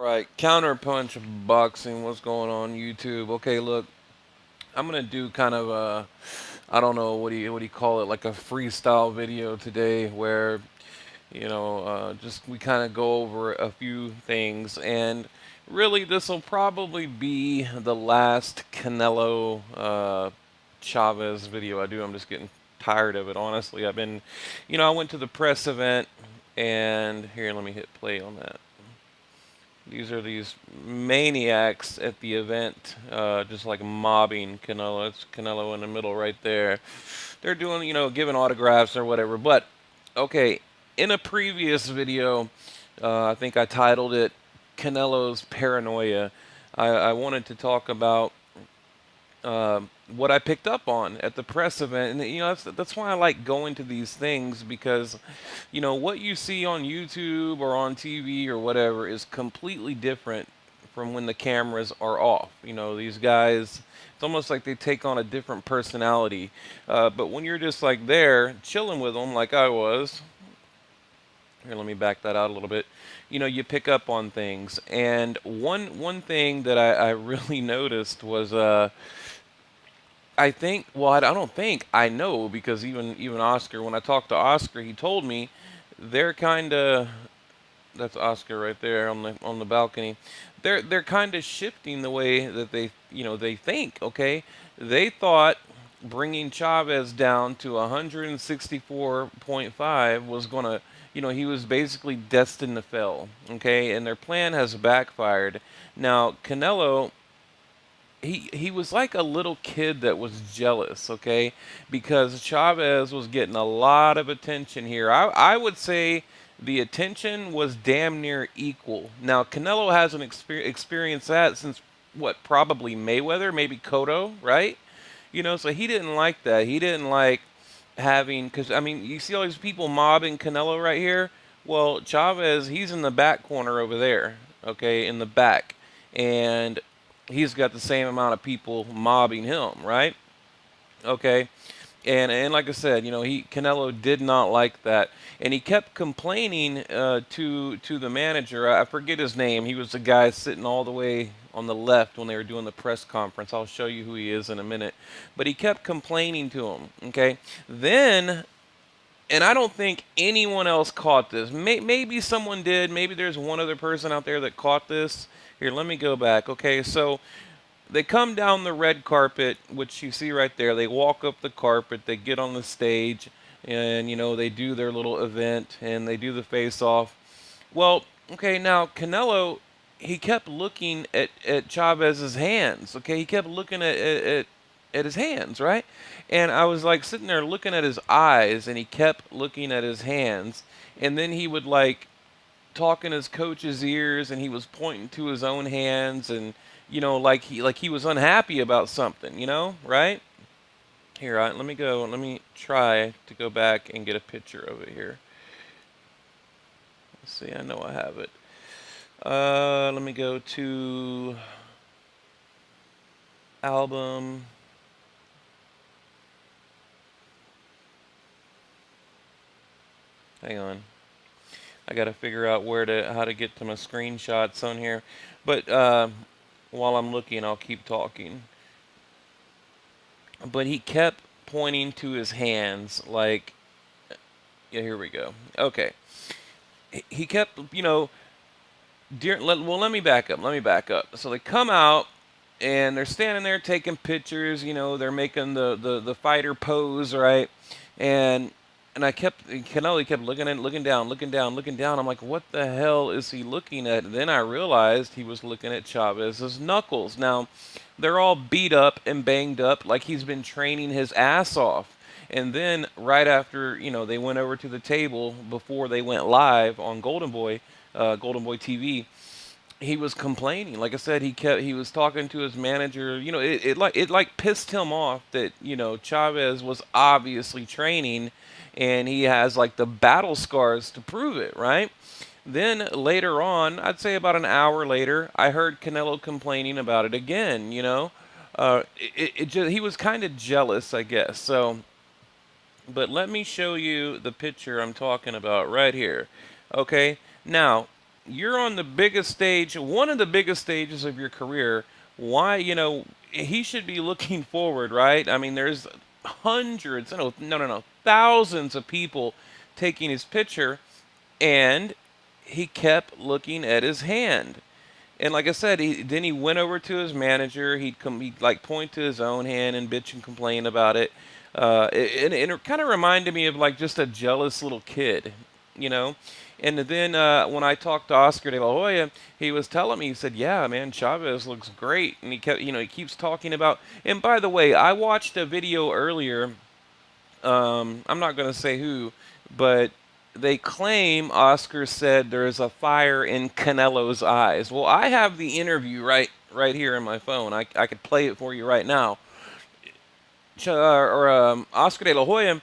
Right, counterpunch boxing. What's going on YouTube? Okay, look, I'm gonna do kind of a, I don't know what do you call it, like a freestyle video today, where just we kind of go over a few things, and really this will probably be the last Canelo Chavez video I do. I'm just getting tired of it, honestly. I went to the press event, and here, let me hit play on that. These are these maniacs at the event, just like mobbing Canelo. It's Canelo in the middle right there. They're doing, giving autographs or whatever. But, okay, in a previous video, I think I titled it Canelo's Paranoia. I wanted to talk about what I picked up on at the press event, and that's why I like going to these things, because what you see on YouTube or on TV or whatever is completely different from when the cameras are off. These guys, it's almost like they take on a different personality. But when you're just like there chilling with them, like I was. Here, let me back that out a little bit. You pick up on things, and one thing that I really noticed was I think, well, I don't think, I know, because even Oscar, when I talked to Oscar, he told me they're kind of, that's Oscar right there on the balcony. They're kind of shifting the way that they think. Okay, they thought bringing Chavez down to 164.5 was gonna, he was basically destined to fail. Okay, and their plan has backfired. Now Canelo, he was like a little kid that was jealous, okay? Because Chavez was getting a lot of attention here. I would say the attention was damn near equal. Now, Canelo hasn't experienced that since, what, probably Mayweather, maybe Cotto, right? So he didn't like that. He didn't like having, because, I mean, you see all these people mobbing Canelo right here? Well, Chavez, he's in the back corner over there, okay, in the back. And he's got the same amount of people mobbing him, right? Okay. And like I said, he Canelo did not like that, and he kept complaining to the manager. I forget his name. He was the guy sitting all the way on the left when they were doing the press conference. I'll show you who he is in a minute. But he kept complaining to him. Okay. Then, and I don't think anyone else caught this. Maybe someone did. Maybe there's one other person out there that caught this. Here, let me go back. Okay, so they come down the red carpet, which you see right there. They walk up the carpet, they get on the stage, and they do their little event, and they do the face off. Well, okay, now Canelo, he kept looking at Chavez's hands. Okay, he kept looking at his hands, right? And I was like sitting there looking at his eyes, and he kept looking at his hands, and then he would like talk in his coach's ears, and he was pointing to his own hands, and like he was unhappy about something, right? Here, let me go. Let me try to go back and get a picture of it here. Let's see. I know I have it. Let me go to album. Hang on. I got to figure out how to get to my screenshots on here. But while I'm looking, I'll keep talking. But he kept pointing to his hands, like, yeah, here we go. Okay. He kept, well, let me back up. Let me back up. So they come out, and they're standing there taking pictures. They're making the fighter pose, right? And Canelo kept looking down, looking down, looking down. I'm like, what the hell is he looking at? And then I realized he was looking at Chavez's knuckles. Now, they're all beat up and banged up, like he's been training his ass off. And then right after, they went over to the table before they went live on Golden Boy TV. He was complaining. Like I said, he was talking to his manager. It pissed him off that Chavez was obviously training, and he has like the battle scars to prove it, right? Then later on, I'd say about an hour later, I heard Canelo complaining about it again. He was kind of jealous, I guess. So, but let me show you the picture I'm talking about right here. Okay, now you're on the biggest stage, one of the biggest stages of your career. Why, he should be looking forward, right? I mean, there's hundreds, no, thousands of people taking his picture, and he kept looking at his hand. And like I said, he went over to his manager. He'd like point to his own hand and bitch and complain about it. And it kind of reminded me of like just a jealous little kid, you know. And then when I talked to Oscar De La Hoya, he was telling me, he said, "Yeah, man, Chavez looks great." And he keeps talking about. And by the way, I watched a video earlier. I'm not going to say who, but they claim Oscar said there is a fire in Canelo's eyes. Well, I have the interview right here in my phone. I could play it for you right now. Oscar De La Hoya,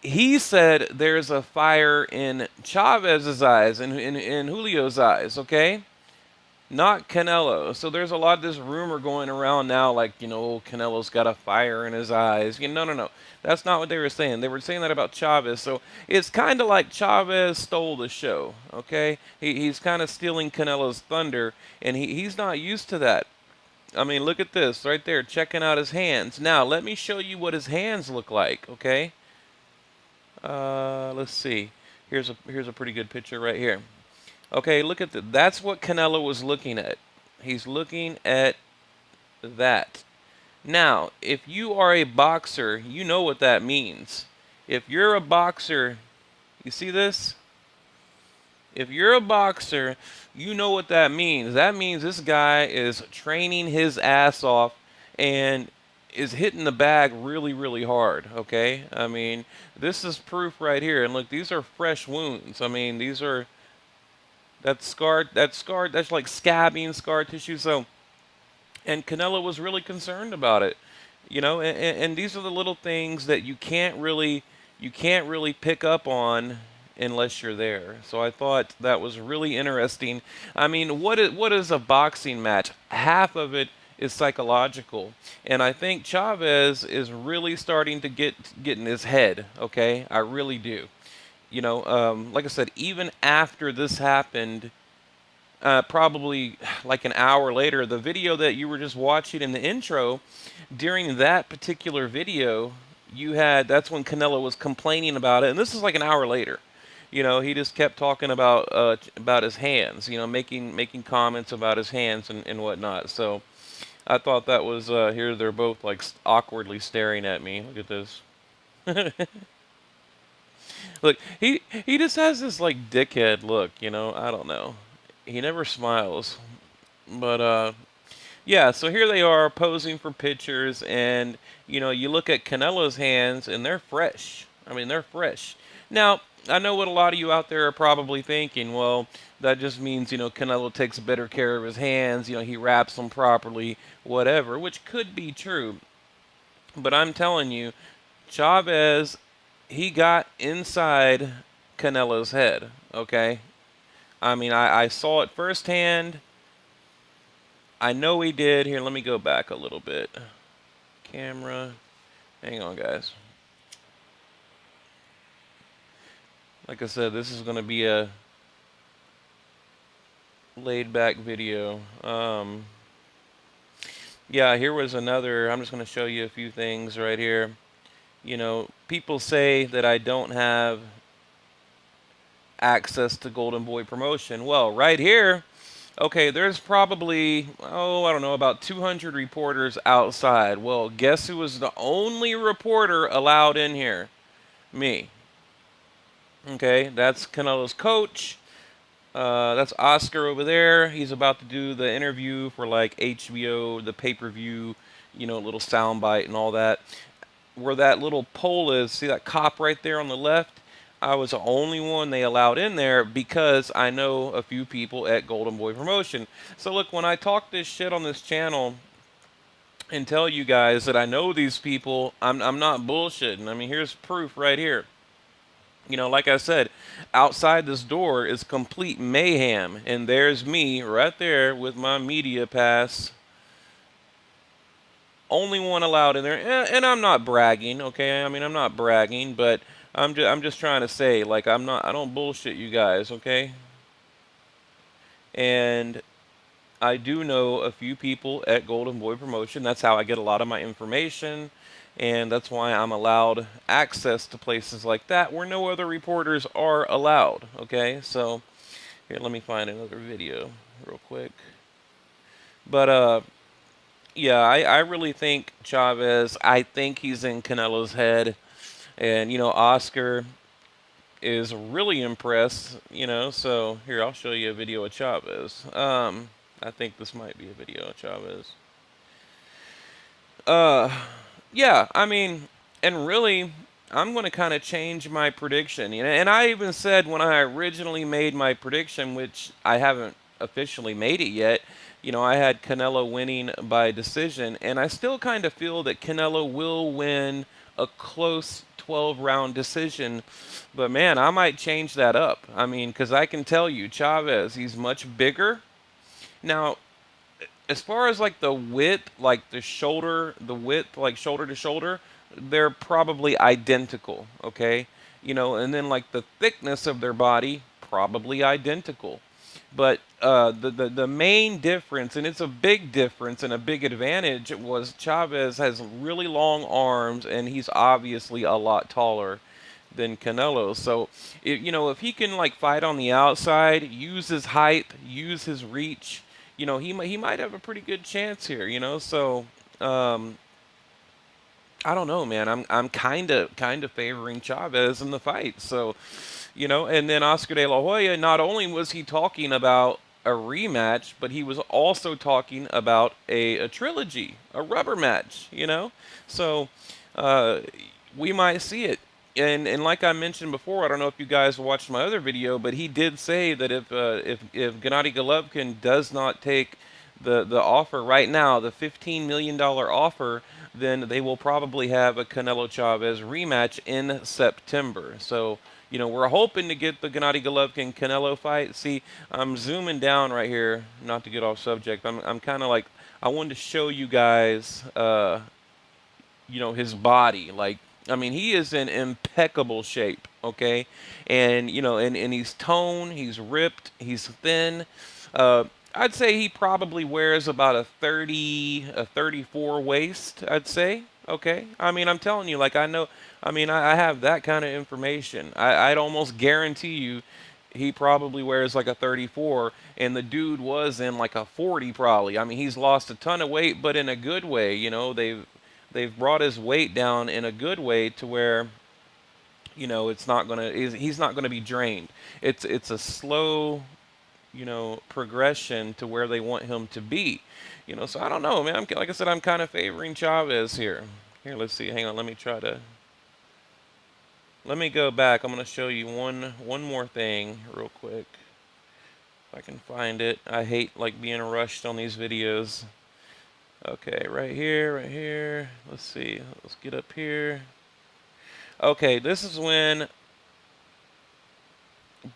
he said there's a fire in Chavez's eyes and in Julio's eyes. Okay, not Canelo. So there's a lot of this rumor going around now, like, Canelo's got a fire in his eyes. No. That's not what they were saying. They were saying that about Chavez. So it's kind of like Chavez stole the show, okay? He's kind of stealing Canelo's thunder, and he's not used to that. I mean, look at this right there, checking out his hands. Now, let me show you what his hands look like, okay? Let's see. Here's a pretty good picture right here. Okay, look at that. That's what Canelo was looking at. He's looking at that. Now, if you are a boxer, you know what that means. If you're a boxer, you see this? If you're a boxer, you know what that means. That means this guy is training his ass off and is hitting the bag really, really hard, okay? I mean, this is proof right here. And look, these are fresh wounds. I mean, that's like scabbing, scar tissue. So, and Canelo was really concerned about it, and these are the little things that you can't really pick up on unless you're there. So I thought that was really interesting. I mean, what is a boxing match? Half of it is psychological, and I think Chavez is really starting to get in his head. Okay, I really do. Like I said, even after this happened, probably like an hour later, the video that you were just watching in the intro, during that particular video, that's when Canelo was complaining about it, and this is like an hour later. He just kept talking about his hands, making comments about his hands and whatnot. So I thought that was here. They're both like awkwardly staring at me. Look at this. Look, he just has this like dickhead look. I don't know. He never smiles. But yeah, so here they are posing for pictures, and you look at Canelo's hands, and they're fresh. I mean, they're fresh. Now, I know what a lot of you out there are probably thinking. Well, that just means Canelo takes better care of his hands. He wraps them properly, whatever, which could be true. But I'm telling you, Chavez, he got inside Canelo's head. Okay, I mean, I saw it firsthand. I know he did. Here, let me go back a little bit. Camera. Hang on, guys. Like I said, this is going to be a laid back video. Yeah, here was another. I'm just going to show you a few things right here. People say that I don't have access to Golden Boy promotion. Well, right here, okay, there's probably, I don't know, about 200 reporters outside. Well, guess who was the only reporter allowed in here? Me. Okay, that's Canelo's coach. That's Oscar over there. He's about to do the interview for like HBO, the pay-per-view, little soundbite and all that. Where that little pole is, see that cop right there on the left? I was the only one they allowed in there because I know a few people at Golden Boy Promotion. So look, when I talk this shit on this channel and tell you guys that I know these people, I'm not bullshitting. I mean, here's proof right here. Like I said, outside this door is complete mayhem, and there's me right there with my media pass. Only one allowed in there, and I'm not bragging, okay? I mean, I'm not bragging, but I'm just trying to say, like, I don't bullshit you guys, okay? And I do know a few people at Golden Boy Promotion. That's how I get a lot of my information. And that's why I'm allowed access to places like that where no other reporters are allowed. Okay, so here, let me find another video real quick. But yeah, I really think Chavez. I think he's in Canelo's head, and Oscar is really impressed. So here I'll show you a video of Chavez. I think this might be a video of Chavez. Uh, yeah, I mean, and really, I'm going to kind of change my prediction. And I even said when I originally made my prediction, which I haven't officially made it yet, I had Canelo winning by decision, and I still kind of feel that Canelo will win a close 12-round decision. But man, I might change that up. I mean, because I can tell you, Chavez, he's much bigger. Now, as far as like the width, like the width, like shoulder to shoulder, they're probably identical, okay? And then like the thickness of their body, probably identical. But the main difference, and it's a big difference and a big advantage, was Chavez has really long arms, and he's obviously a lot taller than Canelo. So, if he can like fight on the outside, use his height, use his reach, he might have a pretty good chance here. So um, I don't know, man. I'm kind of favoring Chavez in the fight. So, and then Oscar De La Hoya, not only was he talking about a rematch, but he was also talking about a trilogy, a rubber match. So uh, we might see it. And like I mentioned before, I don't know if you guys watched my other video, but he did say that if Gennady Golovkin does not take the offer right now, the $15 million offer, then they will probably have a Canelo Chavez rematch in September. So we're hoping to get the Gennady Golovkin Canelo fight. See, I'm zooming down right here, not to get off subject. I'm kind of like, I wanted to show you guys his body. Like, I mean, he is in impeccable shape, okay? And, and he's toned, he's ripped, he's thin. Uh, I'd say he probably wears about a 34 waist, I'd say, okay? I mean, I'm telling you, like, I know, I mean, I have that kind of information. I'd almost guarantee you he probably wears like a 34, and the dude was in like a 40 probably. I mean, he's lost a ton of weight, but in a good way. They've brought his weight down in a good way to where it's not gonna he's not gonna be drained. It's a slow progression to where they want him to be. So I don't know, man. Like I said, I'm kind of favoring Chavez here. Here, let's see. Hang on. Let me go back. I'm gonna show you one more thing real quick. If I can find it. I hate like being rushed on these videos. Okay, right here, right here. Let's see. Let's get up here. Okay, this is when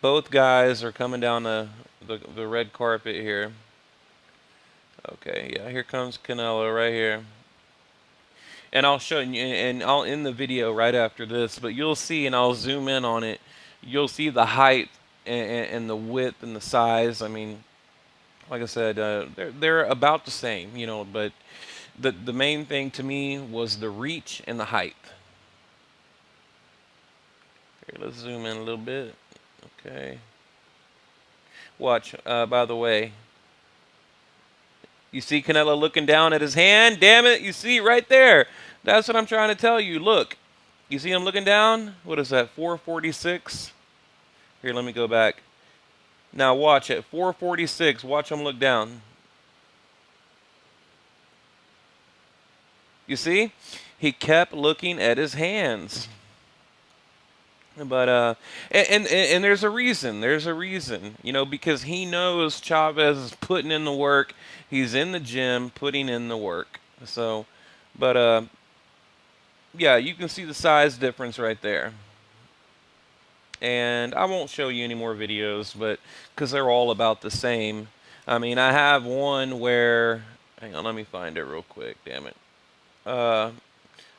both guys are coming down the red carpet here. Okay, yeah, here comes Canelo right here. And I'll show you, and I'll end the video right after this, but you'll see, and I'll zoom in on it. You'll see the height and the width and the size. I mean, like I said, they're about the same, but the main thing to me was the reach and the height. Here, let's zoom in a little bit. Okay. Watch, by the way. You see Canelo looking down at his hand? Damn it, you see right there. That's what I'm trying to tell you. Look. You see him looking down? What is that, 446? Here, let me go back. Now watch at 446. Watch him look down. You see? He kept looking at his hands. But and there's a reason. There's a reason. Because he knows Chavez is putting in the work. He's in the gym putting in the work. So, but yeah, you can see the size difference right there. And I won't show you any more videos, but because they're all about the same. I mean, I have one where, hang on, let me find it real quick. Damn it. Uh,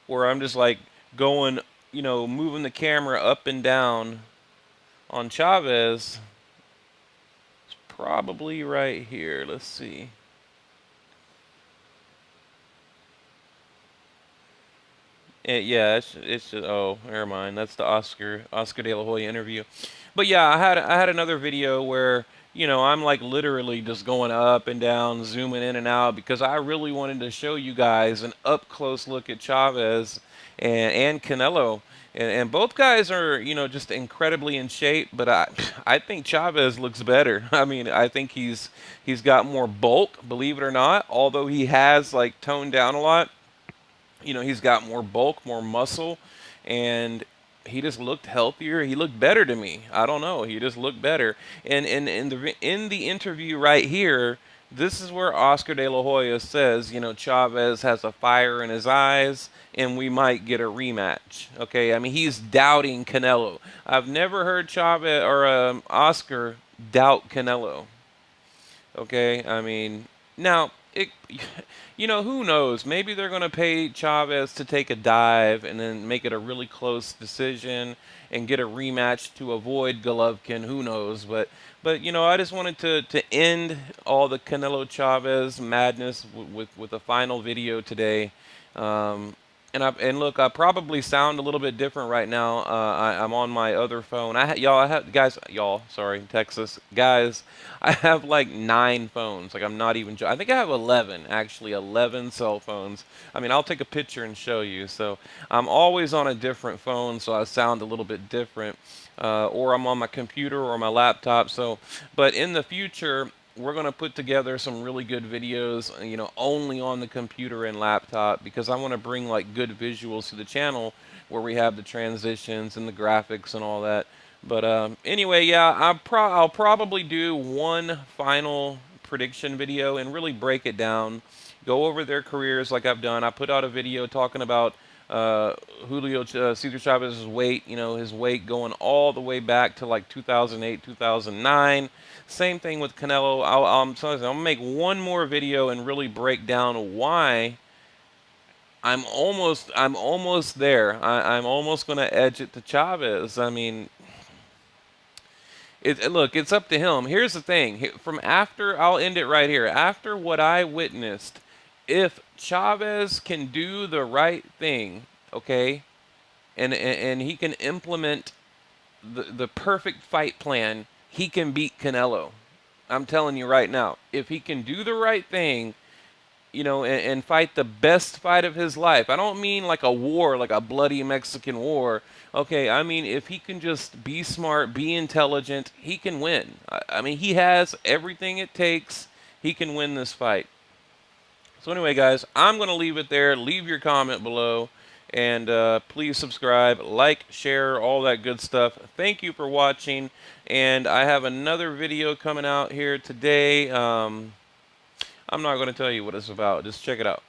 where I'm just like going, moving the camera up and down on Chavez, probably right here. Let's see. Yeah, it's just, oh, never mind. That's the Oscar De La Hoya interview. But yeah, I had another video where I'm like literally just going up and down, zooming in and out because I really wanted to show you guys an up close look at Chavez and Canelo. And both guys are, just incredibly in shape, but I think Chavez looks better. I mean, I think he's got more bulk, believe it or not, although he has like toned down a lot. He's got more bulk, more muscle, and he just looked healthier. He looked better to me. I don't know. He just looked better. And in the interview right here, this is where Oscar De La Hoya says, Chavez has a fire in his eyes, and we might get a rematch. Okay, I mean he's doubting Canelo. I've never heard Chavez or Oscar doubt Canelo. Okay, I mean, now who knows? Maybe they're going to pay Chavez to take a dive and then make it a really close decision and get a rematch to avoid Golovkin. Who knows? But I just wanted to end all the Canelo Chavez madness with a final video today. And look, I probably sound a little bit different right now. I'm on my other phone. I have guys, y'all. Sorry, Texas guys. I have like 9 phones. Like I'm not even. I think I have 11 actually. 11 cell phones. I mean, I'll take a picture and show you. So I'm always on a different phone, so I sound a little bit different. Or I'm on my computer or my laptop. So, but in the future, we're going to put together some really good videos, only on the computer and laptop because I want to bring like good visuals to the channel where we have the transitions and the graphics and all that. But anyway, yeah, I'll probably do one final prediction video and really break it down, go over their careers like I've done. I put out a video talking about Julio Cesar Chavez's weight, his weight going all the way back to like 2008, 2009. Same thing with Canelo. I'm gonna make one more video and really break down why I'm almost there. I'm almost gonna edge it to Chavez. I mean, look, it's up to him. Here's the thing. From after, I'll end it right here. After what I witnessed, if Chavez can do the right thing, okay, and he can implement the perfect fight plan, he can beat Canelo. I'm telling you right now, if he can do the right thing, and fight the best fight of his life. I don't mean like a war, like a bloody Mexican war. Okay, I mean if he can just be smart, be intelligent, he can win. I mean he has everything it takes. He can win this fight. So anyway, guys, I'm going to leave it there. Leave your comment below. And please subscribe, like, share, all that good stuff. Thank you for watching. And I have another video coming out here today. I'm not going to tell you what it's about. Just check it out.